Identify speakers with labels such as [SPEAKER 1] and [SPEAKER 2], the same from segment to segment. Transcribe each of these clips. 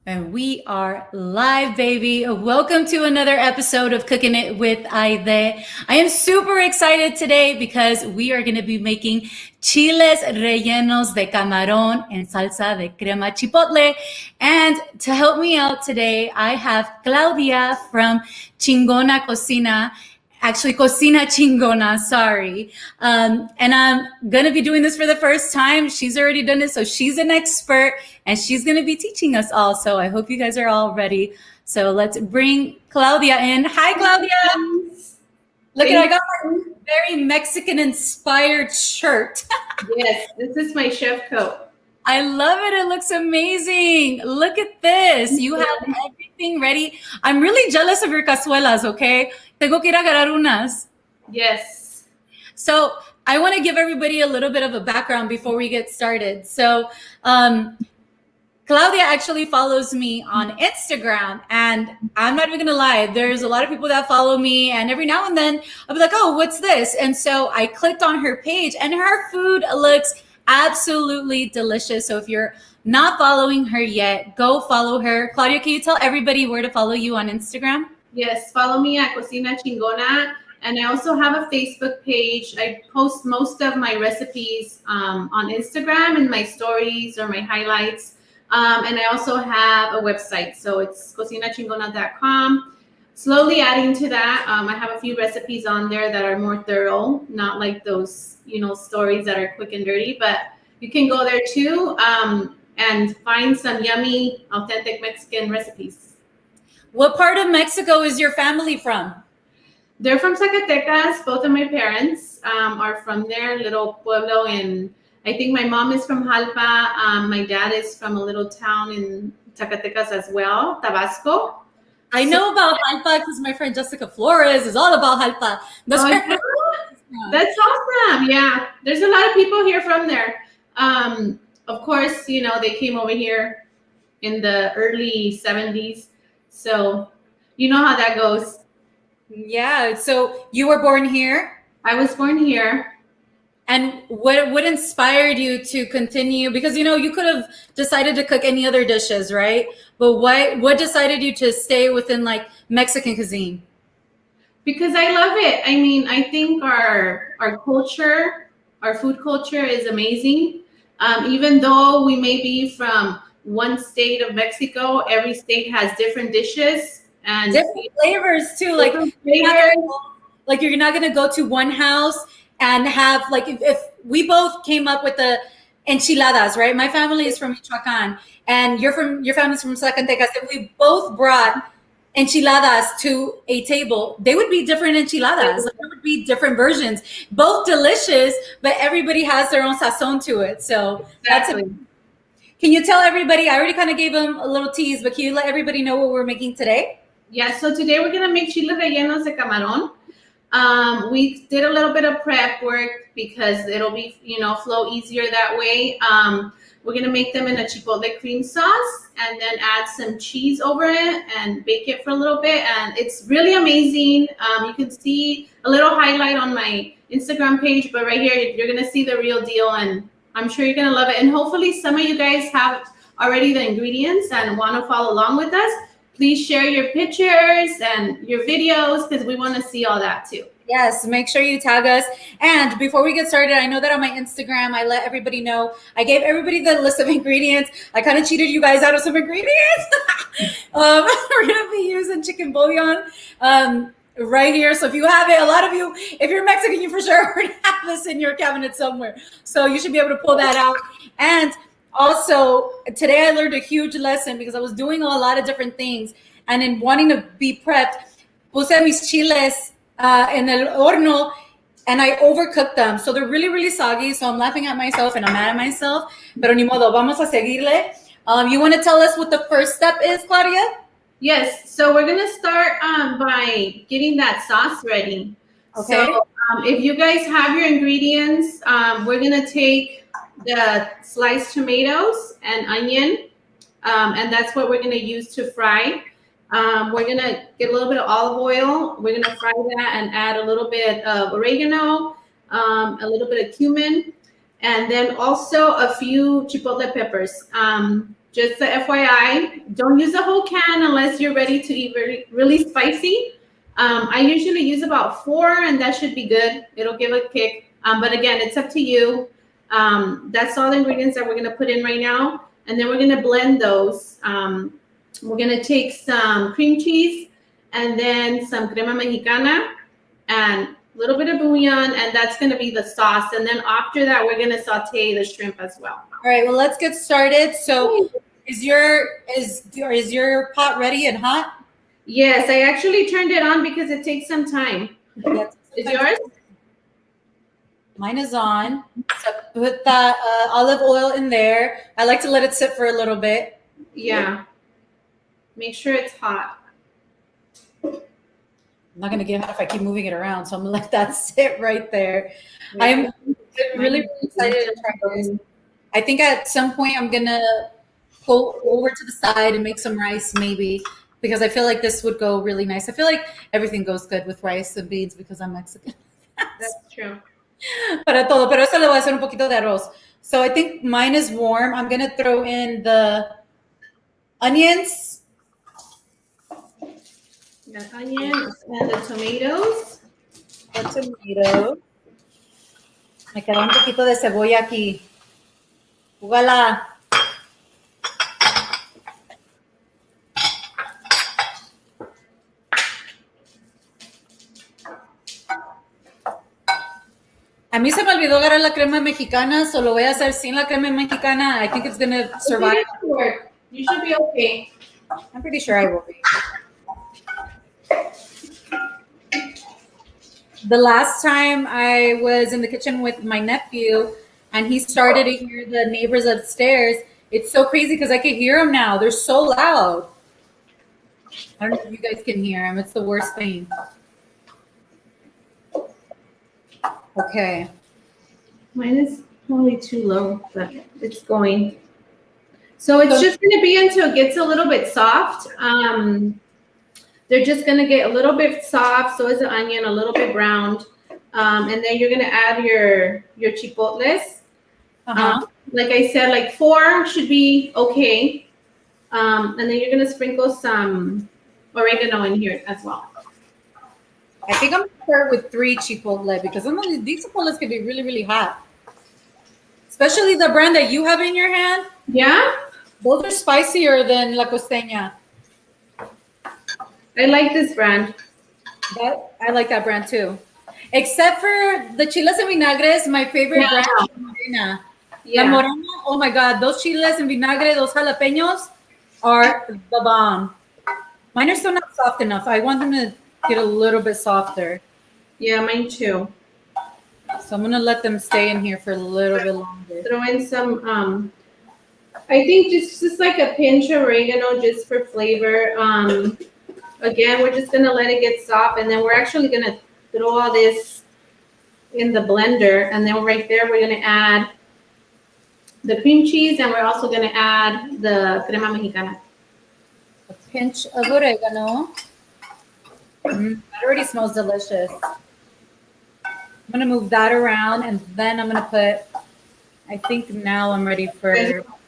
[SPEAKER 1] And we are live, baby. Welcome to another episode of Cooking It with Ayydé. I am super excited today because we are going to be making Chiles Rellenos De Camarón en salsa de Crema Chipotle. And to help me out today, I have Claudia from Chingona Cocina. Actually, Cocina Chingona, sorry. And I'm going to be doing this for the first time. She's already done it, so she's an expert, and she's going to be teaching us all. So I hope you guys are all ready. So let's bring Claudia in. Hi, Claudia. Look at I got my very Mexican-inspired shirt.
[SPEAKER 2] Yes, this is my chef coat.
[SPEAKER 1] I love it. It looks amazing. Look at this. You have everything ready. I'm really jealous of your cazuelas, okay? Tengo que ir a agarrar unas.
[SPEAKER 2] Yes.
[SPEAKER 1] So I want to give everybody a little bit of a background before we get started. So Claudia actually follows me on Instagram, and I'm not even going to lie. There's a lot of people that follow me, and every now and then I'll be like, oh, what's this? And so I clicked on her page, and her food looks absolutely delicious. So if you're not following her yet, go follow her. Claudia, can you tell everybody where to follow you on Instagram?
[SPEAKER 2] Yes, follow me at Cocina Chingona. And I also have a Facebook page. I post most of my recipes on Instagram in my stories or my highlights. And I also have a website. So it's cocinachingona.com. Slowly adding to that, I have a few recipes on there that are more thorough, not like those, stories that are quick and dirty, but you can go there too and find some yummy, authentic Mexican recipes.
[SPEAKER 1] What part of Mexico is your family from?
[SPEAKER 2] They're from Zacatecas. Both of my parents are from there, little pueblo, and I think my mom is from Jalpa. My dad is from a little town in Zacatecas as well, Tabasco.
[SPEAKER 1] I know about Jalpa because my friend Jessica Flores is all about Jalpa.
[SPEAKER 2] That's awesome. Yeah, there's a lot of people here from there. Of course, they came over here in the early 70s. So you know how that goes.
[SPEAKER 1] Yeah. So you were born here?
[SPEAKER 2] I was born here.
[SPEAKER 1] And what inspired you to continue? Because, you could have decided to cook any other dishes, right? But what decided you to stay within like Mexican cuisine?
[SPEAKER 2] Because I love it. I mean, I think our culture, our food culture is amazing. Even though we may be from one state of Mexico, every state has different dishes and
[SPEAKER 1] different flavors too. Like you're not gonna go to one house and have like if we both came up with the enchiladas, right? My family is from Michoacan, and your family's from Zacatecas. If we both brought enchiladas to a table, they would be different enchiladas. Like, there would be different versions, both delicious, but everybody has their own sazon to it. So
[SPEAKER 2] exactly.
[SPEAKER 1] Can you tell everybody? I already kind of gave them a little tease, but can you let everybody know what we're making today?
[SPEAKER 2] Yeah, so today we're gonna make chiles rellenos de camarón. We did a little bit of prep work because it'll be, flow easier that way. We're gonna make them in a chipotle cream sauce and then add some cheese over it and bake it for a little bit. And it's really amazing. You can see a little highlight on my Instagram page, but right here, you're gonna see the real deal, and I'm sure you're gonna love it. And hopefully some of you guys have already the ingredients and wanna follow along with us. Please share your pictures and your videos because we want to see all that too.
[SPEAKER 1] Yes, make sure you tag us. And before we get started, I know that on my Instagram, I let everybody know. I gave everybody the list of ingredients. I kind of cheated you guys out of some ingredients. We're going to be using chicken bouillon right here. So if you have it, a lot of you, if you're Mexican, you for sure already have this in your cabinet somewhere. So you should be able to pull that out. And also, today I learned a huge lesson because I was doing a lot of different things. And in wanting to be prepped, puse mis chiles en el horno, and I overcooked them. So they're really, really soggy. So I'm laughing at myself and I'm mad at myself. Pero ni modo, vamos a seguirle. You want to tell us what the first step is, Claudia?
[SPEAKER 2] Yes. So we're going to start by getting that sauce ready. Okay. So if you guys have your ingredients, we're going to take the sliced tomatoes and onion, and that's what we're going to use to fry. We're going to get a little bit of olive oil. We're going to fry that and add a little bit of oregano, a little bit of cumin, and then also a few chipotle peppers. Just the FYI, Don't use the whole can unless you're ready to eat really spicy. I usually use about 4, and that should be good. It'll give a kick. But again, it's up to you. That's all the ingredients that we're gonna put in right now, and then we're gonna blend those. We're gonna take some cream cheese and then some crema mexicana and a little bit of bouillon, and that's gonna be the sauce. And then after that, we're gonna saute the shrimp as well.
[SPEAKER 1] All right, well, let's get started. So is your pot ready and hot?
[SPEAKER 2] Yes, I actually turned it on because it takes some time. Is yours?
[SPEAKER 1] Mine is on. So put that olive oil in there. I like to let it sit for a little bit.
[SPEAKER 2] Yeah. Make sure it's hot.
[SPEAKER 1] I'm not going to get hot if I keep moving it around, so I'm going to let that sit right there. I'm really excited to try this. I think at some point I'm going to go over to the side and make some rice maybe, because I feel like this would go really nice. I feel like everything goes good with rice and beans because I'm Mexican.
[SPEAKER 2] That's true.
[SPEAKER 1] Para todo, pero eso le voy a hacer un poquito de arroz. So I think mine is warm. I'm going to throw in the onions.
[SPEAKER 2] The onions and the tomatoes.
[SPEAKER 1] The tomato. Me queda un poquito de cebolla aquí. Voila. A mí se me olvidó agarrar la crema mexicana, so lo voy a hacer sin la crema mexicana. I think it's going to survive.
[SPEAKER 2] You should be okay.
[SPEAKER 1] I'm pretty sure I will be. The last time I was in the kitchen with my nephew and he started to hear the neighbors upstairs, it's so crazy because I can hear them now. They're so loud. I don't know if you guys can hear them. It's the worst thing. Okay.
[SPEAKER 2] Mine is probably too low, but it's going. So it's just going to be until it gets a little bit soft. They're just going to get a little bit soft. So is the onion, a little bit browned. And then you're going to add your chipotles. Like I said, like 4 should be okay. And then you're going to sprinkle some oregano in here as well.
[SPEAKER 1] I think I'm going to start with 3 chipotle because these chipotles can be really, really hot. Especially the brand that you have in your hand.
[SPEAKER 2] Yeah?
[SPEAKER 1] Those are spicier than La Costeña.
[SPEAKER 2] I like this brand.
[SPEAKER 1] I like that brand too. Except for the chiles en vinagres, my favorite brand is Morena.
[SPEAKER 2] Yeah.
[SPEAKER 1] La Morena, oh my God, those chiles en vinagre, those jalapenos are the bomb. Mine are still not soft enough. I want them to get a little bit softer.
[SPEAKER 2] Yeah, mine too.
[SPEAKER 1] So I'm gonna let them stay in here for a little bit longer.
[SPEAKER 2] Throw in some, I think just like a pinch of oregano just for flavor. Again, we're just gonna let it get soft, and then we're actually gonna throw all this in the blender, and then right there we're gonna add the cream cheese, and we're also gonna add the crema mexicana.
[SPEAKER 1] A pinch of oregano. That already smells delicious. I'm gonna move that around, and then I'm gonna put. I think now I'm ready for.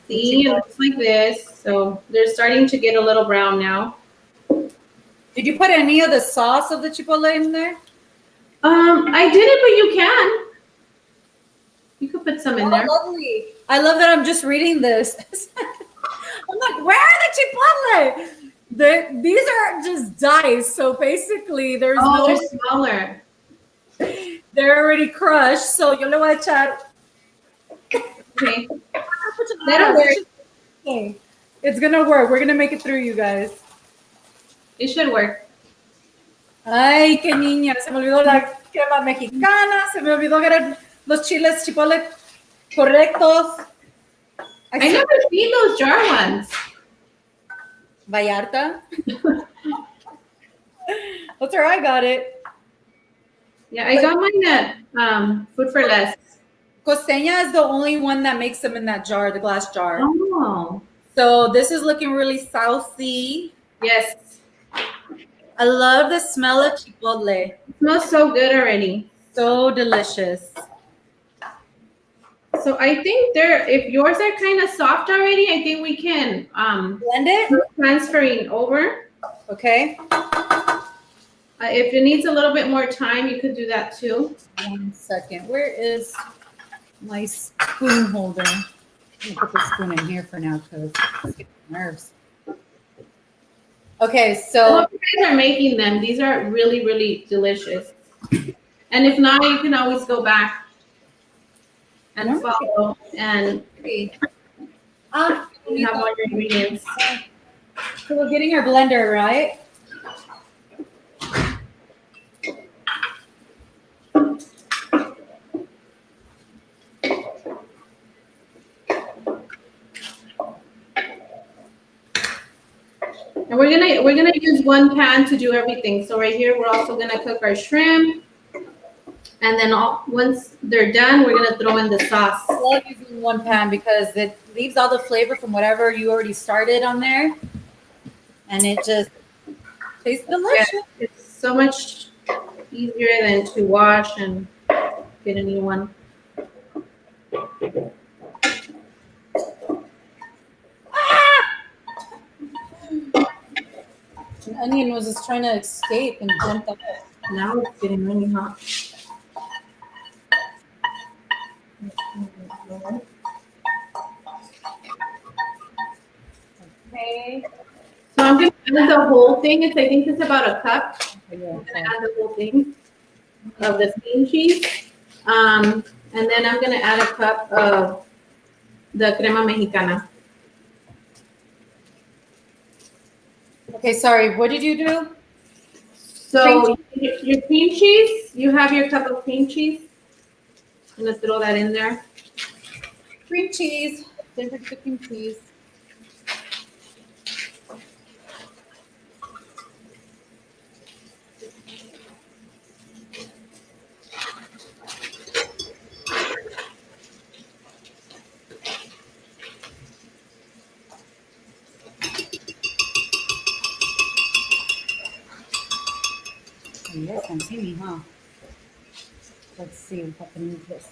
[SPEAKER 2] See, it looks like this. So they're starting to get a little brown now.
[SPEAKER 1] Did you put any of the sauce of the chipotle in there?
[SPEAKER 2] I didn't, but you can. You could put some in there.
[SPEAKER 1] Lovely. I love that I'm just reading this. I'm like, where are the chipotle? These are just diced. So basically, there's
[SPEAKER 2] they're smaller.
[SPEAKER 1] They're already crushed. So yo le voy a echar.
[SPEAKER 2] Okay. That'll work.
[SPEAKER 1] Okay. It's gonna work. We're gonna make it through, you guys.
[SPEAKER 2] It should work.
[SPEAKER 1] Ay, qué niña. Se me olvidó la crema mexicana. Se me olvidó agarrar los chiles chipotle correctos.
[SPEAKER 2] I never seen those jar ones.
[SPEAKER 1] Vallarta. That's where I got it.
[SPEAKER 2] Yeah, I got mine at Food for Less.
[SPEAKER 1] Costeña is the only one that makes them in that jar, the glass jar.
[SPEAKER 2] Oh.
[SPEAKER 1] So this is looking really saucy.
[SPEAKER 2] Yes.
[SPEAKER 1] I love the smell of chipotle.
[SPEAKER 2] It smells so good already.
[SPEAKER 1] So delicious.
[SPEAKER 2] So So I think if yours are kind of soft already, I think we can
[SPEAKER 1] blend it.
[SPEAKER 2] Transferring over.
[SPEAKER 1] Okay.
[SPEAKER 2] If it needs a little bit more time, you could do that too.
[SPEAKER 1] 1 second. Where is my spoon holder? I'm gonna put the spoon in here for now because it's getting nerves. Okay, so
[SPEAKER 2] I hope you guys are making them. These are really, really delicious. And if not, you can always go back and follow and
[SPEAKER 1] we
[SPEAKER 2] have all your ingredients.
[SPEAKER 1] So we're getting our blender, right?
[SPEAKER 2] And we're gonna use one pan to do everything. So right here, we're also gonna cook our shrimp, and then once they're done, we're gonna throw in the sauce.
[SPEAKER 1] I love using one pan because it leaves all the flavor from whatever you already started on there, and it just tastes delicious.
[SPEAKER 2] Yeah, it's so much easier than to wash and get a new one.
[SPEAKER 1] An onion was just trying to escape and jumped up.
[SPEAKER 2] Now it's getting really hot.
[SPEAKER 1] Okay.
[SPEAKER 2] So I'm gonna add the whole thing. I think it's about a cup.
[SPEAKER 1] Yeah,
[SPEAKER 2] I'm gonna add the whole thing of the cream cheese. And then I'm gonna add a cup of the crema mexicana.
[SPEAKER 1] Okay, sorry. What did you do?
[SPEAKER 2] So your cream cheese, you have your cup of cream cheese. I'm gonna throw that in there.
[SPEAKER 1] Cream cheese. Favorite cream cheese. You guys can see me, huh? Let's see if I can move this.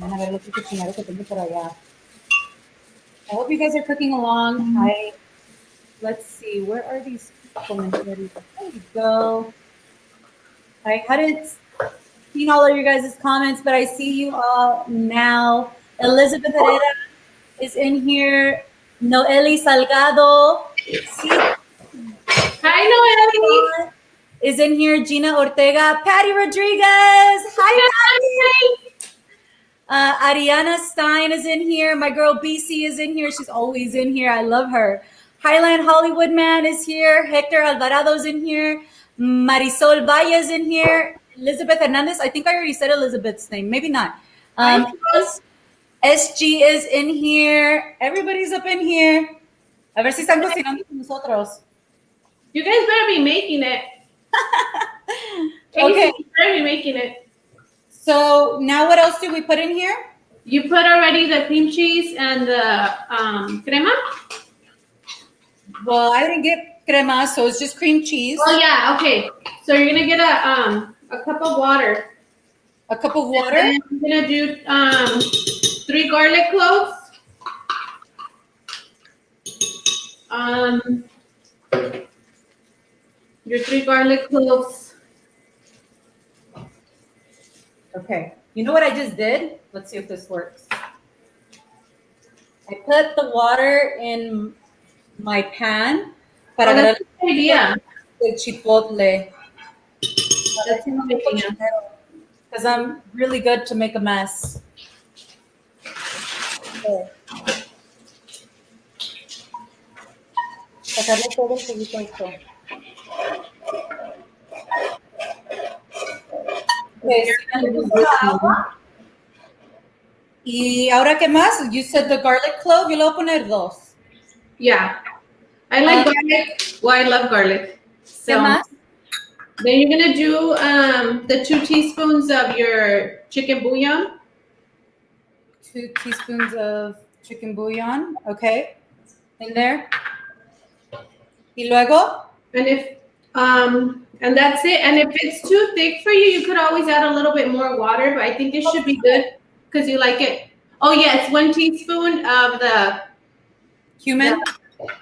[SPEAKER 1] A ver los cochinados que tengo por allá. I hope you guys are cooking along. Let's see, where are these comments? There you go. I hadn't seen all of your guys' comments, but I see you all now. Elizabeth Herrera is in here. Noeli Salgado.
[SPEAKER 2] Hi, Noeli.
[SPEAKER 1] Is in here. Gina Ortega. Patty Rodriguez. Hi, Patty. Ariana Stein is in here. My girl BC is in here. She's always in here. I love her. Highland Hollywood Man is here. Hector Alvarado is in here. Marisol Valle is in here. Elizabeth Hernandez. I think I already said Elizabeth's name. Maybe not. SG is in here. Everybody's up in here. A ver si están cocinando con nosotros.
[SPEAKER 2] You guys better be making it.
[SPEAKER 1] Okay.
[SPEAKER 2] You better be making it.
[SPEAKER 1] So now what else do we put in here?
[SPEAKER 2] You put already the cream cheese and the crema?
[SPEAKER 1] Well, I didn't get crema, so it's just cream cheese.
[SPEAKER 2] Oh, yeah. Okay. So you're going to get a cup of water.
[SPEAKER 1] A cup of water?
[SPEAKER 2] And I'm going to do 3 garlic cloves. Your 3 garlic cloves.
[SPEAKER 1] Okay. You know what I just did? Let's see if this works. I put the water in my pan para
[SPEAKER 2] that's a good idea.
[SPEAKER 1] The chipotle.
[SPEAKER 2] That's a good idea.
[SPEAKER 1] Because I'm really good to make a mess. Okay. Sacarle todo el juguito a esto. Y ahora qué más? You said the garlic clove. Yo le voy a poner 2.
[SPEAKER 2] Yeah. I like garlic. Well, I love garlic. So
[SPEAKER 1] ¿Qué más?
[SPEAKER 2] then you're going to do the 2 teaspoons of your chicken bouillon.
[SPEAKER 1] 2 teaspoons of chicken bouillon. Okay. In there. Y luego?
[SPEAKER 2] And if And that's it. And if it's too thick for you, you could always add a little bit more water, but I think it should be good because you like it. Oh yes, 1 teaspoon of the
[SPEAKER 1] Cumin.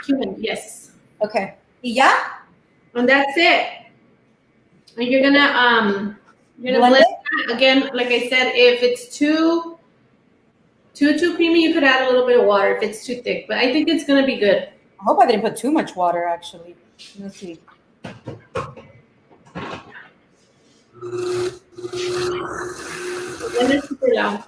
[SPEAKER 2] cumin. Yes.
[SPEAKER 1] Okay. Yeah.
[SPEAKER 2] And that's it. And you're gonna blend that. Again, like I said, if it's too creamy, you could add a little bit of water if it's too thick. But I think it's gonna be good.
[SPEAKER 1] I hope I didn't put too much water, actually. Let's see.
[SPEAKER 2] Blend it super loud.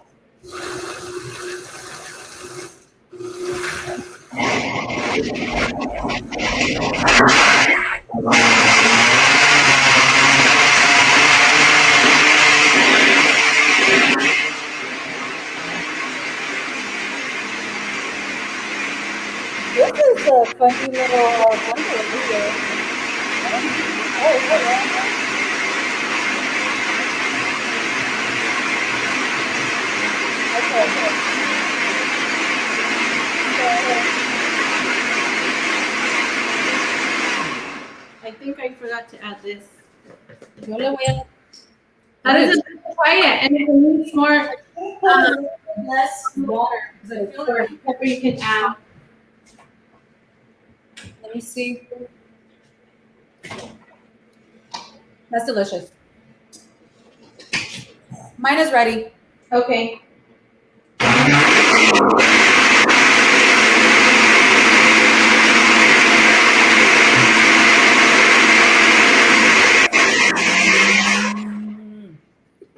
[SPEAKER 1] This is a funny little bundle here.
[SPEAKER 2] I think I forgot to add this.
[SPEAKER 1] Yo le voy a...
[SPEAKER 2] How does it try it? And if it needs more
[SPEAKER 1] less water.
[SPEAKER 2] pepper, you can add.
[SPEAKER 1] Let me see. That's delicious. Mine is ready.
[SPEAKER 2] Okay.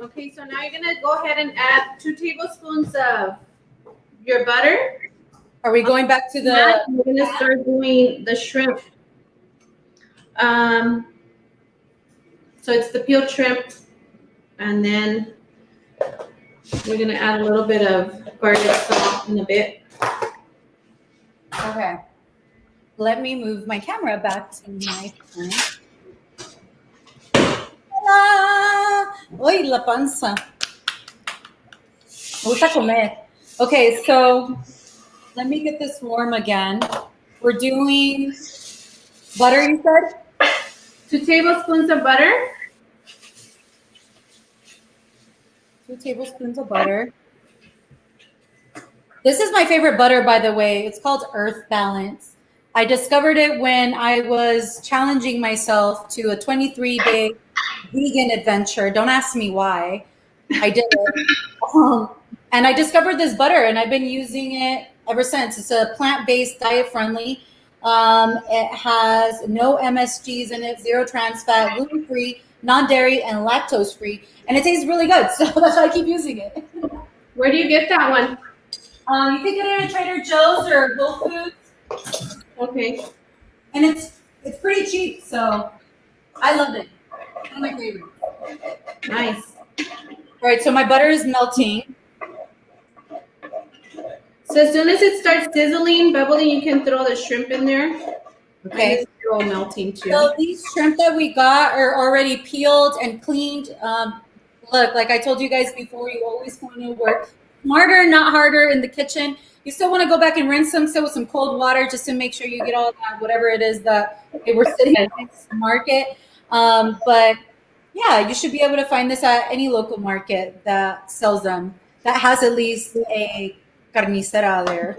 [SPEAKER 2] Okay, so now you're gonna go ahead and add 2 tablespoons of your butter.
[SPEAKER 1] Are we going back to the...
[SPEAKER 2] We're gonna start doing the shrimp. So it's the peeled shrimp, and then we're gonna add a little bit of garlic salt in a bit.
[SPEAKER 1] Okay. Let me move my camera back to my phone. Hola. Uy, la panza. Me gusta comer. Okay, so let me get this warm again. We're doing butter, you said?
[SPEAKER 2] 2 tablespoons of butter.
[SPEAKER 1] 2 tablespoons of butter. This is my favorite butter, by the way. It's called Earth Balance. I discovered it when I was challenging myself to a 23-day vegan adventure. Don't ask me why. I did it. And I discovered this butter, and I've been using it ever since. It's a plant-based, diet-friendly. It has no MSGs in it, 0 trans fat, gluten-free, non-dairy, and lactose-free. And it tastes really good, so that's why I keep using it.
[SPEAKER 2] Where do you get that one?
[SPEAKER 1] You can get it at Trader Joe's or Whole Foods.
[SPEAKER 2] Okay.
[SPEAKER 1] And it's pretty cheap, so I loved it. One of my favorites.
[SPEAKER 2] Nice.
[SPEAKER 1] All right, so my butter is melting.
[SPEAKER 2] So as soon as it starts sizzling, bubbling, you can throw the shrimp in there.
[SPEAKER 1] Okay.
[SPEAKER 2] And it's all melting too.
[SPEAKER 1] So these shrimp that we got are already peeled and cleaned. Look, like I told you guys before, you always want to work smarter, not harder in the kitchen. You still want to go back and rinse them with some cold water just to make sure you get all that, whatever it is that they were sitting at the market. But yeah, you should be able to find this at any local market that sells them, that has at least a carnicera there.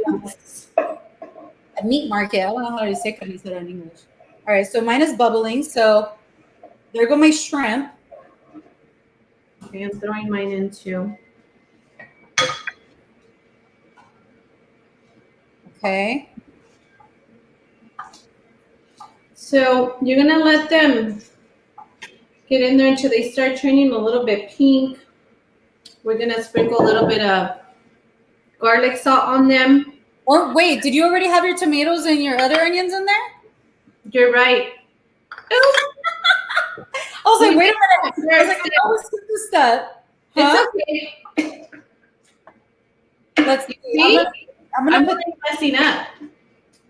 [SPEAKER 1] A meat market. I don't know how to say carnicera in English. All right, so mine is bubbling. So there go my shrimp.
[SPEAKER 2] Okay, I'm throwing mine in too.
[SPEAKER 1] Okay.
[SPEAKER 2] So you're gonna let them get in there until they start turning a little bit pink. We're gonna sprinkle a little bit of garlic salt on them.
[SPEAKER 1] Or wait, did you already have your tomatoes and your other onions in there?
[SPEAKER 2] You're right.
[SPEAKER 1] I was like, wait a minute. I was like, I always skip this step. Huh?
[SPEAKER 2] It's okay.
[SPEAKER 1] Let's see.
[SPEAKER 2] See?
[SPEAKER 1] I'm gonna put
[SPEAKER 2] messing up.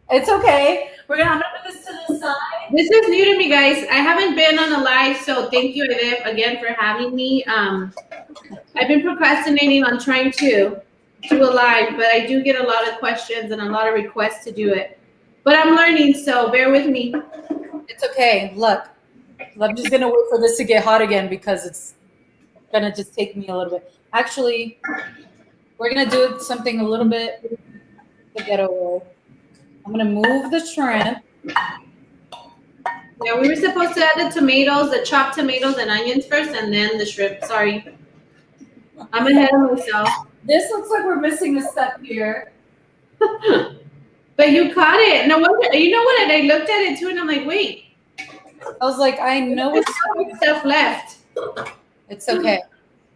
[SPEAKER 1] It's okay. I'm gonna put this to the side.
[SPEAKER 2] This is new to me, guys. I haven't been on a live, so thank you, Ayydé, again for having me. I've been procrastinating on trying to do a live, but I do get a lot of questions and a lot of requests to do it. But I'm learning, so bear with me.
[SPEAKER 1] It's okay. Look, I'm just gonna wait for this to get hot again because it's gonna just take me a little bit. Actually, we're gonna do something a little bit to get away. I'm gonna move the shrimp.
[SPEAKER 2] Yeah, we were supposed to add the tomatoes, the chopped tomatoes and onions first, and then the shrimp. Sorry, I'm ahead of myself.
[SPEAKER 1] This looks like we're missing a step here.
[SPEAKER 2] But you caught it. No wonder. You know what? I looked at it too, and I'm like, wait.
[SPEAKER 1] I was like, I know
[SPEAKER 2] There's so much stuff left.
[SPEAKER 1] it's okay.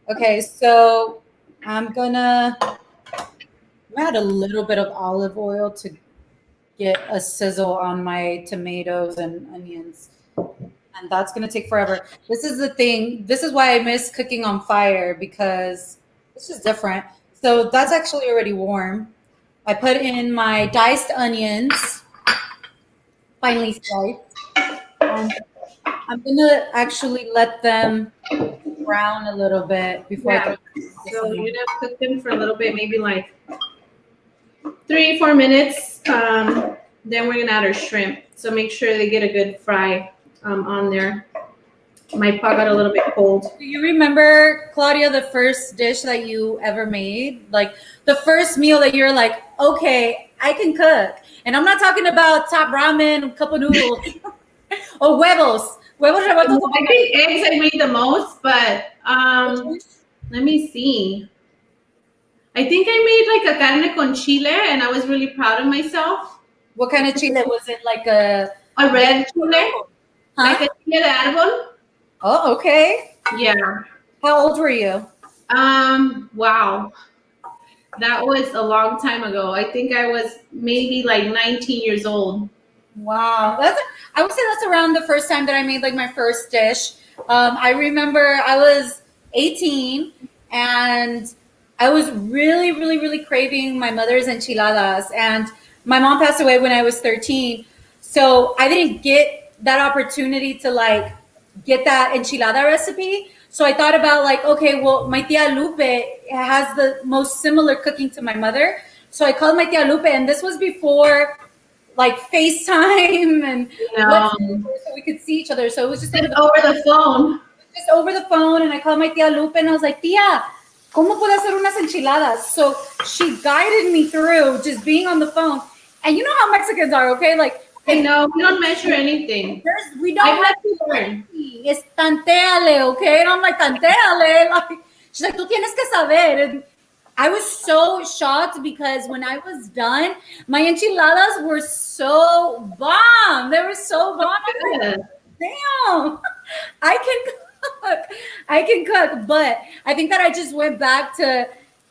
[SPEAKER 1] Okay, so I'm gonna add a little bit of olive oil to get a sizzle on my tomatoes and onions. And that's gonna take forever. This is the thing. This is why I miss cooking on fire because it's just different. So that's actually already warm. I put in my diced onions, finely sliced. And I'm gonna actually let them brown a little bit before I throw
[SPEAKER 2] So we're gonna cook them for a little bit, maybe like 3-4 minutes. Then we're gonna add our shrimp. So make sure they get a good fry on there. My pot got a little bit cold.
[SPEAKER 1] Do you remember, Claudia, the first dish that you ever made? Like the first meal that you're like, okay, I can cook. And I'm not talking about top ramen, cup of noodles, or huevos. Huevos revueltos.
[SPEAKER 2] I think eggs I made the most, but let me see. I think I made like a carne con chile, and I was really proud of myself.
[SPEAKER 1] What kind of chile was it? Like a
[SPEAKER 2] red chile, like a chile de árbol.
[SPEAKER 1] Oh, okay.
[SPEAKER 2] Yeah.
[SPEAKER 1] How old were you?
[SPEAKER 2] Wow. That was a long time ago. I think I was maybe like 19 years old.
[SPEAKER 1] Wow. I would say that's around the first time that I made like my first dish. I remember I was 18 and I was really, really, really craving my mother's enchiladas. And my mom passed away when I was 13. So I didn't get that opportunity to like get that enchilada recipe. So I thought about like, okay, well, my tia Lupe has the most similar cooking to my mother. So I called my tia Lupe, and this was before like FaceTime and so we could see each other. So it was just like
[SPEAKER 2] over the phone.
[SPEAKER 1] Just over the phone, and I called my tia Lupe, and I was like, tia, ¿cómo puedo hacer unas enchiladas? So she guided me through just being on the phone. And you know how Mexicans are, okay? Like,
[SPEAKER 2] I know, we don't measure anything.
[SPEAKER 1] We don't have to learn. It's tanteale, okay? And I'm like, tanteale. Like, she's like, tú tienes que saber. And I was so shocked because when I was done, my enchiladas were so bomb. They were so bomb. Like, damn, I can cook. But I think that I just went back to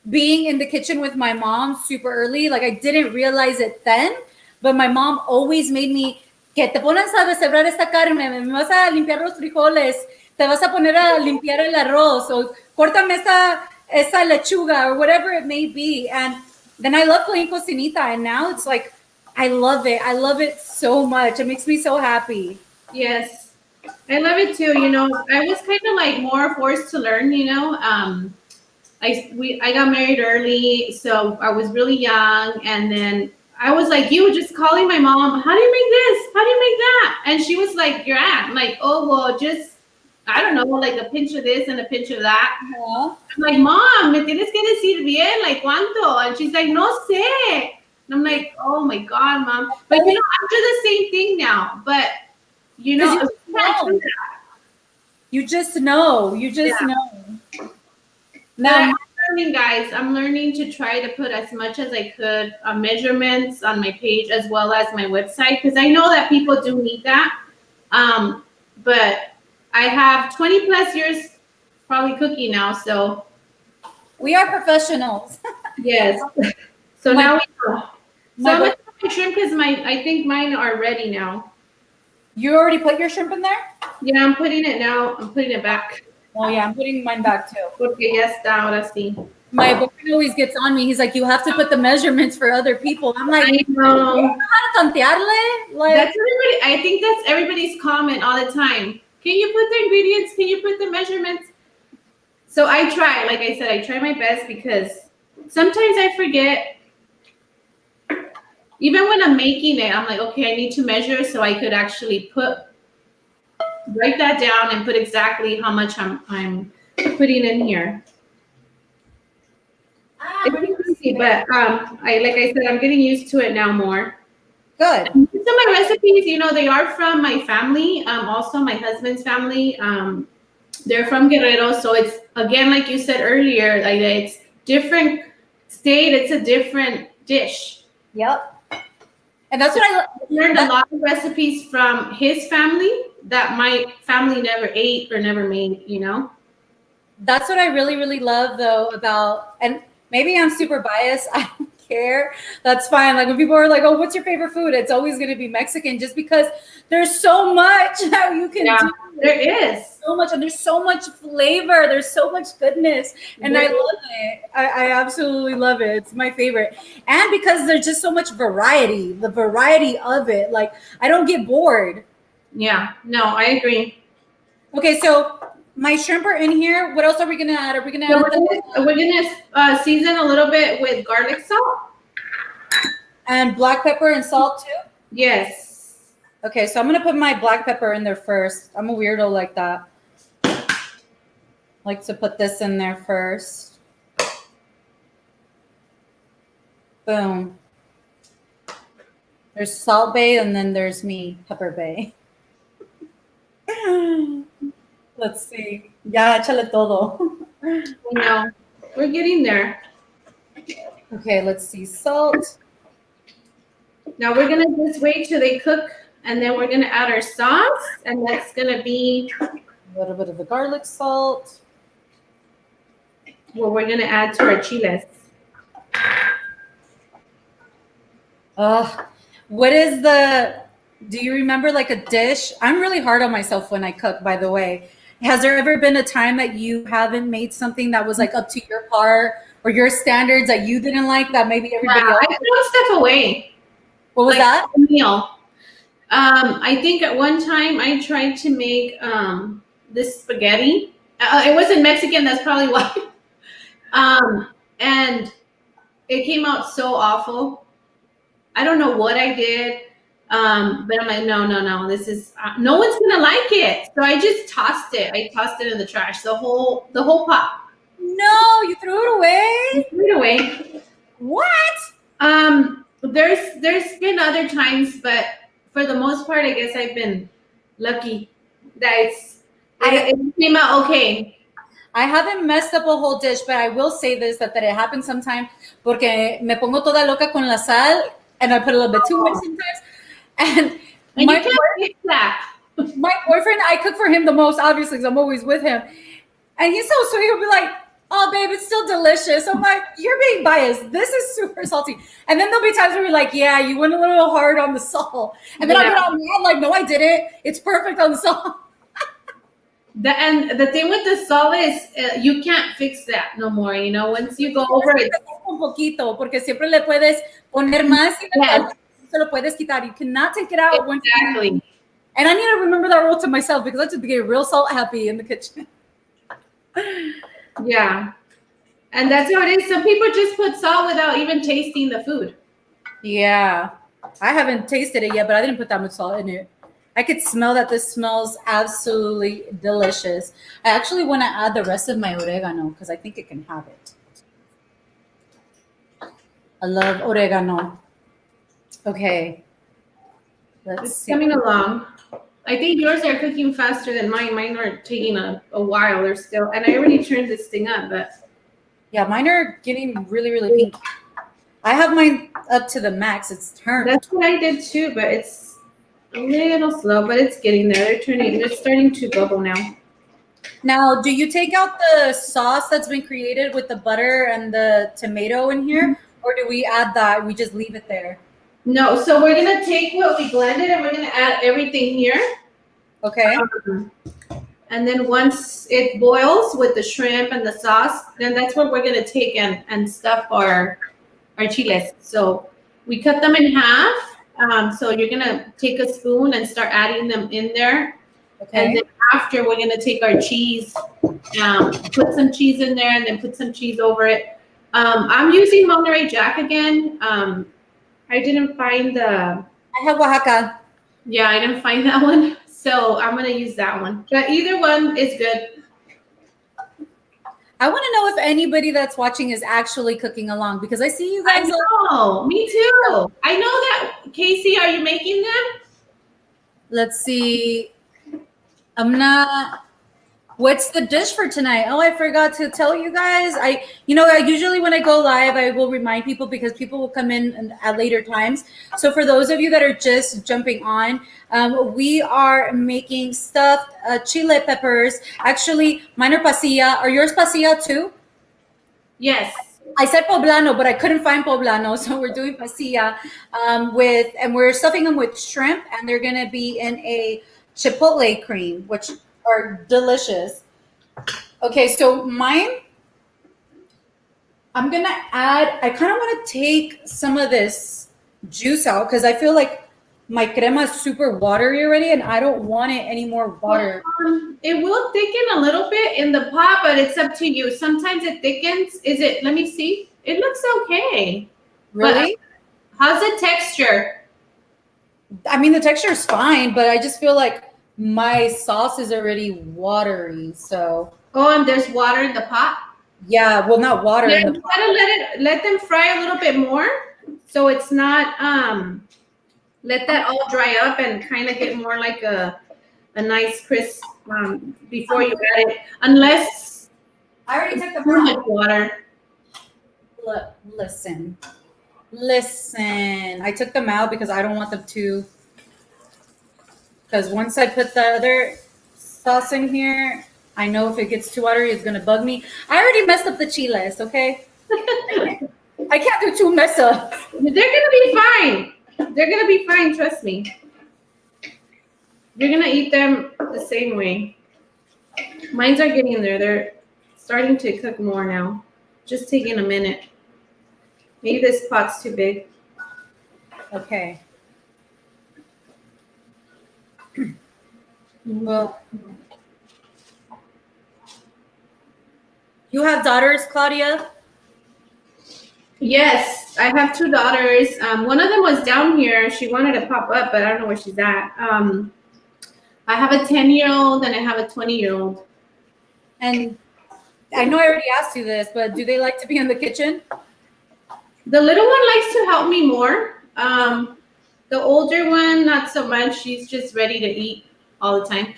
[SPEAKER 1] being in the kitchen with my mom super early. Like, I didn't realize it then. But my mom always made me, que te pones a deshebrar esta carne, me vas a limpiar los frijoles, te vas a poner a limpiar el arroz, o córtame esta lechuga, or whatever it may be. And then I love playing cocinita, and now it's like, I love it. I love it so much. It makes me so happy.
[SPEAKER 2] Yes, I love it too. You know, I was kind of like more forced to learn, you know. I got married early, so I was really young, and then I was like you, just calling my mom, how do you make this? How do you make that? And she was like, your aunt. I'm like, oh, well, just, I don't know, like a pinch of this and a pinch of that.
[SPEAKER 1] Yeah.
[SPEAKER 2] I'm like, mom, me tienes que decir bien, like, ¿cuánto? And she's like, no sé. And I'm like, oh my God, mom. But you know, I do the same thing now. But, you know,
[SPEAKER 1] you just know. You just know. Now,
[SPEAKER 2] guys, I'm learning to try to put as much as I could measurements on my page as well as my website, because I know that people do need that. But I have 20 plus years probably cooking now, so
[SPEAKER 1] we are professionals.
[SPEAKER 2] Yes. So now we know. So I'm gonna put my shrimp because I think mine are ready now.
[SPEAKER 1] You already put your shrimp in there?
[SPEAKER 2] Yeah, I'm putting it now. I'm putting it back.
[SPEAKER 1] Oh yeah, I'm putting mine back too.
[SPEAKER 2] Porque ya está, ahora sí.
[SPEAKER 1] My boyfriend always gets on me. He's like, you have to put the measurements for other people. I'm like,
[SPEAKER 2] I know.
[SPEAKER 1] You know how to tantearle? Like,
[SPEAKER 2] that's everybody. I think that's everybody's comment all the time. Can you put the ingredients? Can you put the measurements? So I try. Like I said, I try my best because sometimes I forget. Even when I'm making it, I'm like, okay, I need to measure so I could actually put write that down and put exactly how much I'm putting in here. It's easy, but like I said, I'm getting used to it now more.
[SPEAKER 1] Good.
[SPEAKER 2] And some of my recipes, they are from my family. Also my husband's family. They're from Guerrero, so it's again, like you said earlier, like it's different state. It's a different dish.
[SPEAKER 1] Yep. And that's what I
[SPEAKER 2] learned a lot of recipes from his family that my family never ate or never made.
[SPEAKER 1] That's what I really, really love though about, and maybe I'm super biased. I don't care. That's fine. Like when people are like, "Oh, what's your favorite food?" It's always going to be Mexican, just because there's so much that you can do.
[SPEAKER 2] There is
[SPEAKER 1] so much, and there's so much flavor. There's so much goodness, and I love it. I absolutely love it. It's my favorite, and because there's just so much variety. The variety of it, like I don't get bored.
[SPEAKER 2] Yeah. No, I agree.
[SPEAKER 1] Okay, so. My shrimp are in here. What else are we gonna add? Are we gonna add?
[SPEAKER 2] We're gonna season a little bit with garlic salt
[SPEAKER 1] and black pepper and salt too.
[SPEAKER 2] Yes.
[SPEAKER 1] Okay, so I'm gonna put my black pepper in there first. I'm a weirdo like that. I like to put this in there first. Boom. There's Salt Bay and then there's me, Pepper Bay. Let's see. Ya, échale todo.
[SPEAKER 2] No, we're getting there.
[SPEAKER 1] Okay, let's see. Salt.
[SPEAKER 2] Now we're gonna just wait till they cook, and then we're gonna add our sauce, and that's gonna be
[SPEAKER 1] a little bit of the garlic salt.
[SPEAKER 2] What we're gonna add to our chiles.
[SPEAKER 1] What is the? Do you remember like a dish? I'm really hard on myself when I cook, by the way. Has there ever been a time that you haven't made something that was like up to your par or your standards that you didn't like that maybe everybody else?
[SPEAKER 2] I throw stuff away.
[SPEAKER 1] What was that?
[SPEAKER 2] A meal. I think at one time I tried to make this spaghetti. It wasn't Mexican. That's probably why. And it came out so awful. I don't know what I did. But I'm like, no, this is, no one's going to like it. So I just tossed it. I tossed it in the trash, the whole pot.
[SPEAKER 1] No, you threw it away?
[SPEAKER 2] I threw it away.
[SPEAKER 1] What?
[SPEAKER 2] There's been other times, but for the most part, I guess I've been lucky that it came out okay.
[SPEAKER 1] I haven't messed up a whole dish, but I will say this, that it happens sometimes porque me pongo toda loca con la sal and I put a little bit too much sometimes. And my boyfriend, I cook for him the most, obviously, because I'm always with him. And he's so sweet. He'll be like, "Oh, babe, it's still delicious." I'm like, "You're being biased. This is super salty." And then there'll be times where we're like, "Yeah, you went a little hard on the salt." And then I'll get all mad, like, "No, I didn't. It's perfect on the salt."
[SPEAKER 2] And the thing with the salt is you can't fix that no more. Once you go over it.
[SPEAKER 1] Un poquito, porque siempre le puedes poner más y se lo puedes quitar. You cannot take it out.
[SPEAKER 2] Exactly.
[SPEAKER 1] And I need to remember that rule to myself because I just get real salt happy in the kitchen.
[SPEAKER 2] Yeah. And that's how it is. Some people just put salt without even tasting the food.
[SPEAKER 1] Yeah. I haven't tasted it yet, but I didn't put that much salt in it. I could smell that this smells absolutely delicious. I actually want to add the rest of my oregano because I think it can have it. I love oregano. Okay. Let's see.
[SPEAKER 2] Coming along. I think yours are cooking faster than mine. Mine are taking a while. They're still, and I already turned this thing up, but
[SPEAKER 1] yeah, mine are getting really, really pink. I have mine up to the max. It's turned.
[SPEAKER 2] That's what I did too, but it's a little slow, but it's getting there. They're starting to bubble now.
[SPEAKER 1] Now, do you take out the sauce that's been created with the butter and the tomato in here, or do we add that? We just leave it there?
[SPEAKER 2] No, so we're gonna take what we blended and we're gonna add everything here.
[SPEAKER 1] Okay.
[SPEAKER 2] And then once it boils with the shrimp and the sauce, then that's what we're gonna take and stuff our chiles. So we cut them in half. So you're gonna take a spoon and start adding them in there.
[SPEAKER 1] Okay.
[SPEAKER 2] And then after we're gonna take our cheese, put some cheese in there and then put some cheese over it. I'm using Monterey Jack again. I didn't find
[SPEAKER 1] I have Oaxaca.
[SPEAKER 2] Yeah, I didn't find that one. So So I'm gonna use that one. But either one is good.
[SPEAKER 1] I want to know if anybody that's watching is actually cooking along, because I see you guys.
[SPEAKER 2] I know, me too. I know that. Casey, are you making them?
[SPEAKER 1] Let's see. I'm not. What's the dish for tonight? Oh, I forgot to tell you guys. I usually when I go live, I will remind people because people will come in at later times. So for those of you that are just jumping on, we are making stuffed chile peppers. Actually, mine are pasilla. Are yours pasilla too?
[SPEAKER 2] Yes.
[SPEAKER 1] I said poblano, but I couldn't find poblano, so we're doing pasilla and we're stuffing them with shrimp, and they're gonna be in a chipotle cream, which are delicious. Okay, so mine, I'm gonna add. I kind of want to take some of this juice out because I feel like my crema is super watery already, and I don't want it any more water.
[SPEAKER 2] It will thicken a little bit in the pot, but it's up to you. Sometimes it thickens. Let me see. It looks okay.
[SPEAKER 1] Really?
[SPEAKER 2] But how's the texture?
[SPEAKER 1] I mean, the texture is fine, but I just feel like my sauce is already watery. So.
[SPEAKER 2] Oh, and there's water in the pot?
[SPEAKER 1] Yeah, well, not water
[SPEAKER 2] Yeah,
[SPEAKER 1] in the
[SPEAKER 2] you
[SPEAKER 1] pot.
[SPEAKER 2] gotta let them fry a little bit more, so it's not let that all dry up and kind of get more like a nice crisp before you add it. Unless
[SPEAKER 1] I already took the
[SPEAKER 2] too much water.
[SPEAKER 1] Look, listen. I took them out because I don't want them to. Because once I put the other sauce in here, I know if it gets too watery, it's gonna bug me. I already messed up the chiles, okay? I can't do two mess ups.
[SPEAKER 2] They're gonna be fine. They're gonna be fine, trust me. You're gonna eat them the same way. Mine's are getting there. They're starting to cook more now. Just taking a minute. Maybe this pot's too big.
[SPEAKER 1] Okay. Well, you have daughters, Claudia?
[SPEAKER 2] Yes, I have two daughters. One of them was down here. She wanted to pop up, but I don't know where she's at. I have a 10-year-old and I have a 20-year-old.
[SPEAKER 1] And I know I already asked you this, but do they like to be in the kitchen?
[SPEAKER 2] The little one likes to help me more. The older one, not so much. She's just ready to eat all the time.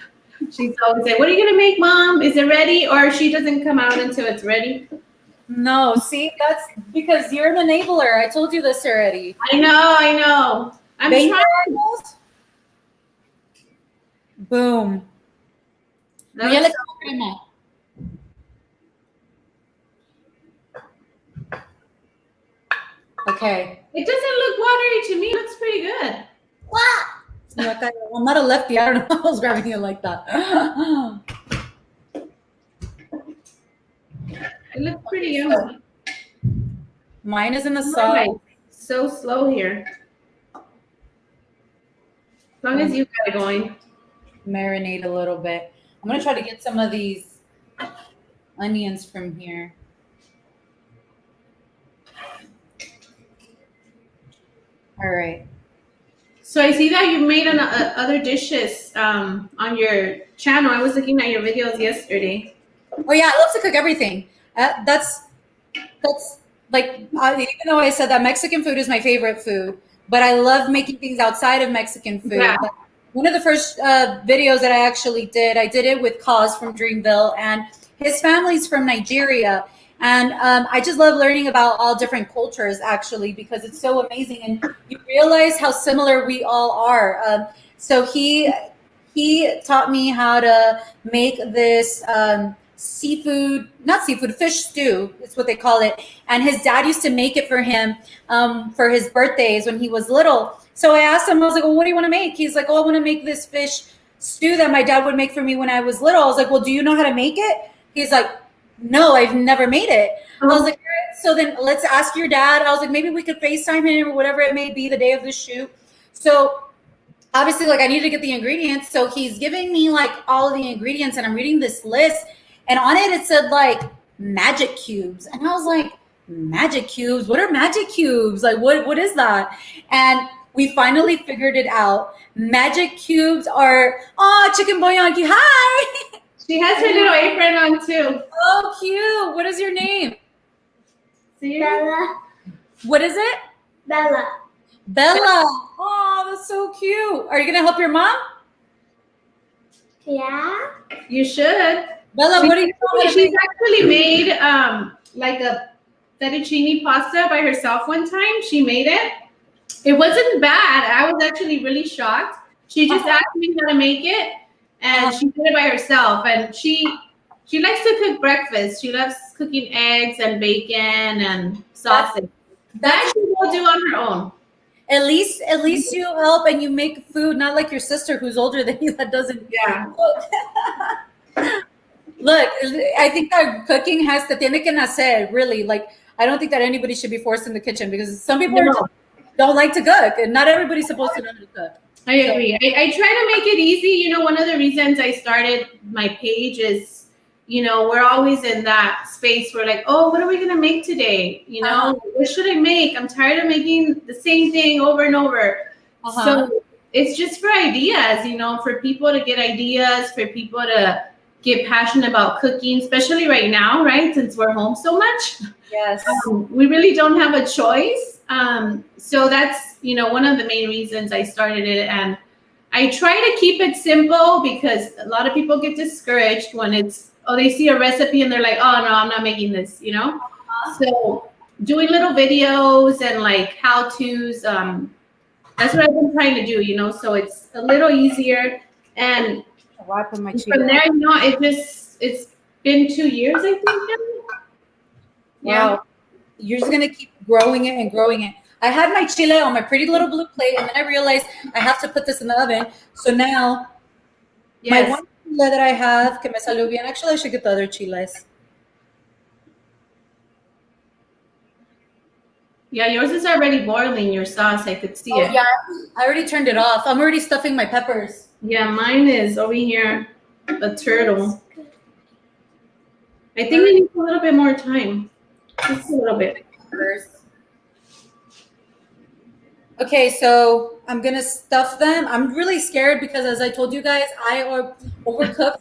[SPEAKER 2] She's always saying, "What are you gonna make, Mom? Is it ready?" Or she doesn't come out until it's ready.
[SPEAKER 1] No, see, that's because you're an enabler. I told you this already.
[SPEAKER 2] I know. I'm trying.
[SPEAKER 1] Boom. Okay.
[SPEAKER 2] It doesn't look watery to me. It looks pretty good.
[SPEAKER 1] What? I'm not a lefty. I don't know how I was grabbing it like that.
[SPEAKER 2] It looks pretty yummy.
[SPEAKER 1] Mine is in the sauce.
[SPEAKER 2] So slow here. As long as you got it going.
[SPEAKER 1] Marinate a little bit. I'm going to try to get some of these onions from here. All right.
[SPEAKER 2] So I see that you made other dishes on your channel. I was looking at your videos yesterday.
[SPEAKER 1] Oh yeah, I love to cook everything. That's like even though I said that Mexican food is my favorite food, but I love making things outside of Mexican food.
[SPEAKER 2] Yeah.
[SPEAKER 1] One of the first videos that I actually did, I did it with Cause from Dreamville, and his family's from Nigeria. And I just love learning about all different cultures, actually, because it's so amazing. And you realize how similar we all are. So he taught me how to make this fish stew. It's what they call it. And his dad used to make it for him for his birthdays when he was little. So I asked him, I was like, well, what do you want to make? He's like, oh, I want to make this fish stew that my dad would make for me when I was little. I was like, well, do you know how to make it? He's like, no, I've never made it. I was like, all right, so then let's ask your dad. I was like, maybe we could FaceTime him or whatever it may be the day of the shoot. So obviously, like, I need to get the ingredients. So he's giving me like all of the ingredients, and I'm reading this list, and on it said like magic cubes. And I was like, magic cubes? What are magic cubes? Like, what is that? And We finally figured it out. Magic cubes are, oh, chicken boyanki. Hi.
[SPEAKER 2] She has her little apron on too.
[SPEAKER 1] Oh, cute. What is your name?
[SPEAKER 3] Bella.
[SPEAKER 1] What is it?
[SPEAKER 3] Bella.
[SPEAKER 1] Bella. Oh, that's so cute. Are you going to help your mom?
[SPEAKER 3] Yeah.
[SPEAKER 2] You should.
[SPEAKER 1] Bella, what are you doing?
[SPEAKER 2] She's actually made like a fettuccine pasta by herself one time. She made it. It wasn't bad. I was actually really shocked. She just asked me how to make it, and she did it by herself. And she likes to cook breakfast. She loves cooking eggs and bacon and sausage. That she will do on her own.
[SPEAKER 1] At least you help and you make food, not like your sister who's older than you that doesn't.
[SPEAKER 2] Yeah.
[SPEAKER 1] Look, I think that cooking has to tiene que nacer, really. Like, I don't think that anybody should be forced in the kitchen because some people don't like to cook, and not everybody's supposed to know how to cook.
[SPEAKER 2] I agree. I try to make it easy. You know, one of the reasons I started my page is, you know, we're always in that space where like, oh, what are we going to make today? You know, what should I make? I'm tired of making the same thing over and over. So it's just for ideas, you know, for people to get ideas, for people to get passionate about cooking, especially right now, right? Since we're home so much.
[SPEAKER 1] Yes.
[SPEAKER 2] We really don't have a choice. So that's, you know, one of the main reasons I started it. And I try to keep it simple because a lot of people get discouraged when it's, oh, they see a recipe and they're like, oh, no, I'm not making this, you know? So doing little videos and like how-tos, that's what I've been trying to do, you know? So it's a little easier. And from there, you know, it's been 2 years, I think now. Yeah.
[SPEAKER 1] Wow. You're just going to keep growing it and growing it. I had my chile on my pretty little blue plate, and then I realized I have to put this in the oven. So now, my one chile that I have, que me salió bien. Actually, I should get the other chiles.
[SPEAKER 2] Yeah, yours is already boiling, your sauce. I could see it.
[SPEAKER 1] Yeah, I already turned it off. I'm already stuffing my peppers.
[SPEAKER 2] Yeah, mine is over here, a turtle. I think we need a little bit more time. Just a little bit.
[SPEAKER 1] Okay, so I'm gonna stuff them. I'm really scared because, as I told you guys, I overcooked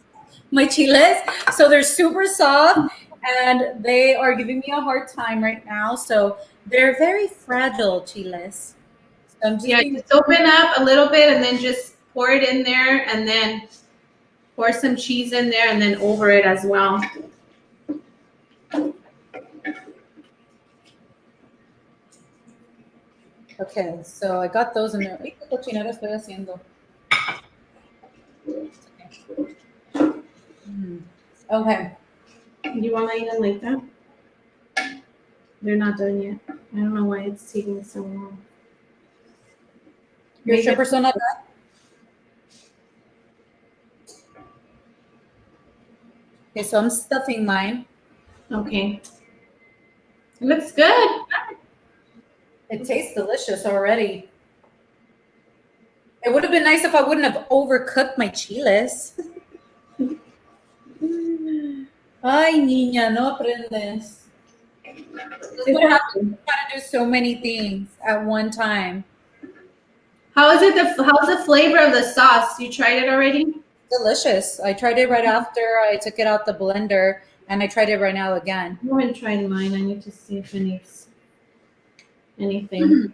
[SPEAKER 1] my chiles, so they're super soft, and they are giving me a hard time right now. So they're very fragile chiles. So
[SPEAKER 2] just open up a little bit and then just pour it in there, and then pour some cheese in there, and then over it as well.
[SPEAKER 1] Okay, so I got those in there. ¿Qué cochinero estoy haciendo? Okay.
[SPEAKER 2] You want to eat them like that? They're not done yet. I don't know why it's taking so long.
[SPEAKER 1] Your shrimp are still not done? Okay, so I'm stuffing mine.
[SPEAKER 2] Okay. It looks good.
[SPEAKER 1] It tastes delicious already. It would have been nice if I wouldn't have overcooked my chiles. Ay, niña, no aprendes. This is what happens. You gotta do so many things at one time.
[SPEAKER 2] How's the flavor of the sauce? You tried it already?
[SPEAKER 1] Delicious. I tried it right after I took it out the blender, and I tried it right now again.
[SPEAKER 2] I haven't tried mine. I need to see if it needs anything.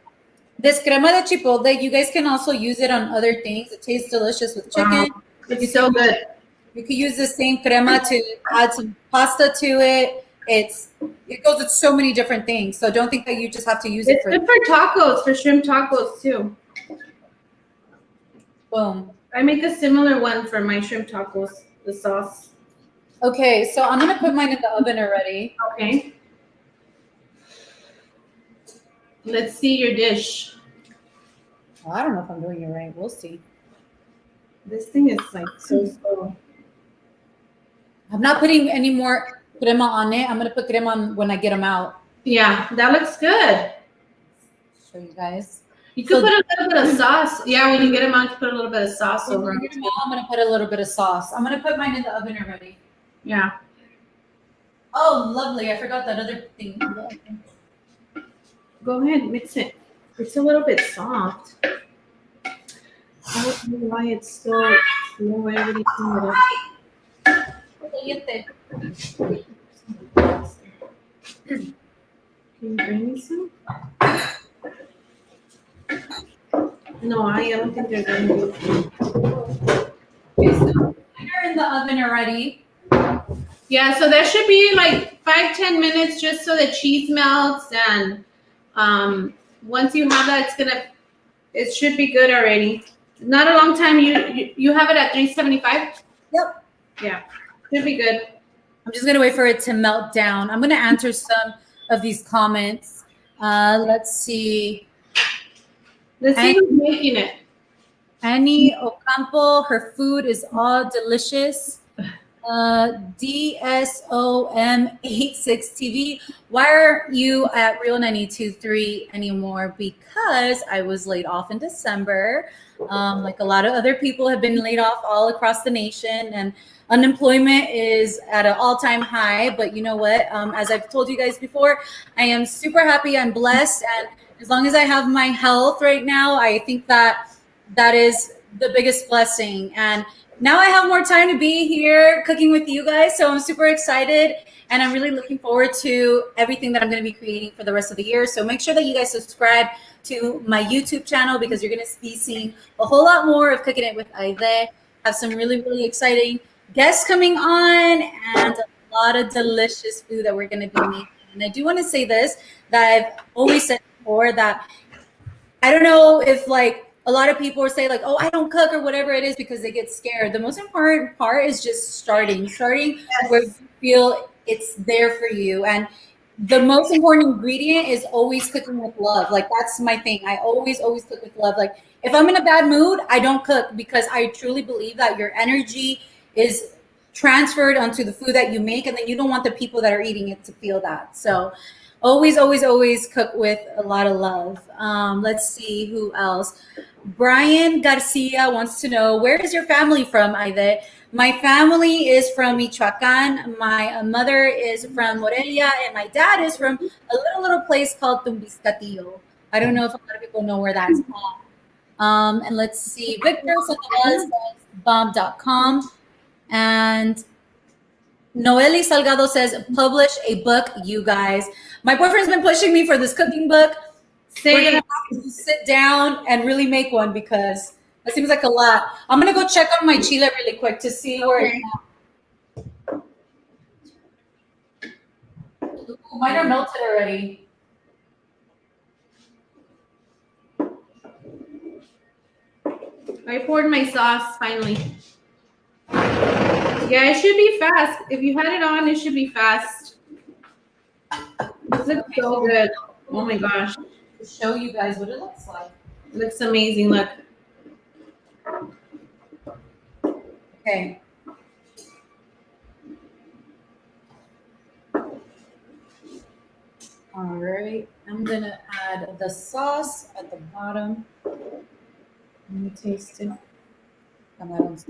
[SPEAKER 1] This crema de chipotle, you guys can also use it on other things. It tastes delicious with chicken.
[SPEAKER 2] Wow. It's so good.
[SPEAKER 1] You could use the same crema to add some pasta to it. It goes with so many different things. So don't think that you just have to use it for.
[SPEAKER 2] It's good for tacos, for shrimp tacos too.
[SPEAKER 1] Boom.
[SPEAKER 2] I make a similar one for my shrimp tacos, the sauce.
[SPEAKER 1] Okay, so I'm gonna put mine in the oven already.
[SPEAKER 2] Okay. Let's see your dish.
[SPEAKER 1] Well, I don't know if I'm doing it right. We'll see.
[SPEAKER 2] This thing is like so slow.
[SPEAKER 1] I'm not putting any more crema on it. I'm gonna put crema on when I get them out.
[SPEAKER 2] Yeah, that looks good.
[SPEAKER 1] Show you guys.
[SPEAKER 2] You could put a little bit of sauce. Yeah, when you get them out, you put a little bit of sauce over
[SPEAKER 1] them. I'm gonna put a little bit of sauce. I'm gonna put mine in the oven already.
[SPEAKER 2] Yeah.
[SPEAKER 1] Oh, lovely. I forgot that other thing.
[SPEAKER 2] Go ahead, mix it. It's a little bit soft. I don't know why it's so slow. Everybody's doing it. Can you bring me some? No, I don't think they're going to be.
[SPEAKER 1] Okay, so they're in the oven already.
[SPEAKER 2] Yeah, so that should be like 5-10 minutes just so the cheese melts, and once you have that, it should be good already. Not a long time. You have it at 375?
[SPEAKER 1] Yep.
[SPEAKER 2] Yeah, should be good.
[SPEAKER 1] I'm just gonna wait for it to melt down. I'm gonna answer some of these comments. Let's see.
[SPEAKER 2] Let's see who's making it.
[SPEAKER 1] Annie Ocampo, her food is all delicious. DSOM86TV, why are you at Real 92.3 anymore? Because I was laid off in December. Like a lot of other people have been laid off all across the nation, and unemployment is at an all-time high. But you know what? As I've told you guys before, I am super happy. I'm blessed. And as long as I have my health right now, I think that is the biggest blessing. And now I have more time to be here cooking with you guys. So I'm super excited. And I'm really looking forward to everything that I'm going to be creating for the rest of the year. So make sure that you guys subscribe to my YouTube channel, because you're going to be seeing a whole lot more of Cooking It with Ayydé. Have some really, really exciting guests coming on, and a lot of delicious food that we're going to be making. And I do want to say this, that I've always said before, that I don't know if like a lot of people say like, oh, I don't cook or whatever it is, because they get scared. The most important part is just starting
[SPEAKER 2] Yes.
[SPEAKER 1] Where you feel it's there for you. And the most important ingredient is always cooking with love. Like that's my thing. I always cook with love. Like if I'm in a bad mood, I don't cook, because I truly believe that your energy is transferred onto the food that you make, and then you don't want the people that are eating it to feel that. So always cook with a lot of love. Let's see who else. Brian Garcia wants to know, where is your family from, Ayydé? My family is from Michoacan. My mother is from Morelia, and my dad is from a little place called Tumbiscatillo. I don't know if a lot of people know where that's at. And let's see, Victor says bomb.com. And Noeli Salgado says, publish a book, you guys. My boyfriend's been pushing me for this cooking book. We're gonna have to sit down and really make one, because that seems like a lot. I'm gonna go check on my chile really quick to see where it's at. Ooh, mine are melted already.
[SPEAKER 2] I poured my sauce finally. Yeah, it should be fast. If you had it on, it should be fast. This looks so good. Oh my gosh.
[SPEAKER 1] To show you guys what it looks like.
[SPEAKER 2] It looks amazing. Look.
[SPEAKER 1] Okay. All right. I'm gonna add the sauce at the bottom. Let me taste it.
[SPEAKER 2] It's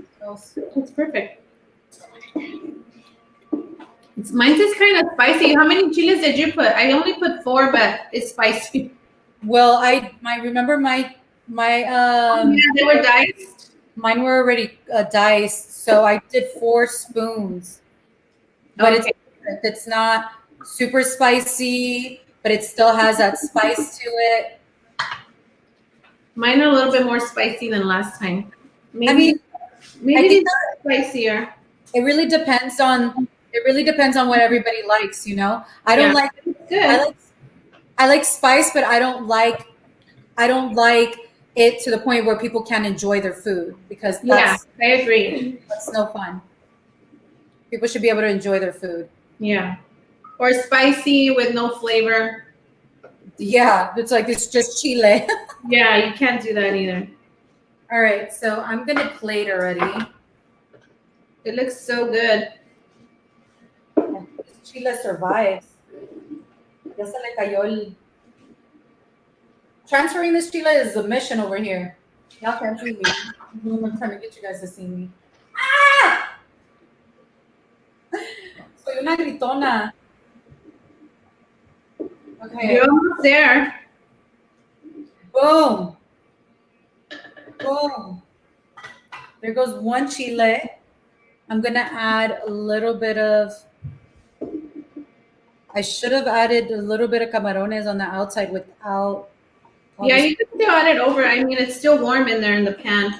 [SPEAKER 2] perfect. Mine's is kind of spicy. How many chiles did you put? I only put 4, but it's spicy.
[SPEAKER 1] Well, remember my
[SPEAKER 2] Yeah, they were diced.
[SPEAKER 1] Mine were already diced, so I did 4 spoons. But
[SPEAKER 2] Okay.
[SPEAKER 1] it's not super spicy, but it still has that spice to it.
[SPEAKER 2] Mine are a little bit more spicy than last time. Maybe,
[SPEAKER 1] I mean,
[SPEAKER 2] maybe these are spicier.
[SPEAKER 1] It really depends on what everybody likes, you know. I don't like
[SPEAKER 2] Good.
[SPEAKER 1] I like spice, but I don't like it to the point where people can't enjoy their food, because
[SPEAKER 2] I agree.
[SPEAKER 1] That's no fun. People should be able to enjoy their food.
[SPEAKER 2] Yeah. Or spicy with no flavor.
[SPEAKER 1] Yeah, it's like it's just chile.
[SPEAKER 2] Yeah, you can't do that either.
[SPEAKER 1] All right, so I'm gonna plate already.
[SPEAKER 2] It looks so good.
[SPEAKER 1] This chile survives. Ya se le cayó el... Transferring this chile is a mission over here. Y'all can't see me. I'm trying to get you guys to see me. Ah! Soy una gritona. Okay.
[SPEAKER 2] You're almost there.
[SPEAKER 1] Boom. Boom. There goes one chile. I'm going to add a little bit of, I should have added a little bit of camarones on the outside without.
[SPEAKER 2] Yeah, you can still add it over. I mean, it's still warm in there in the pan.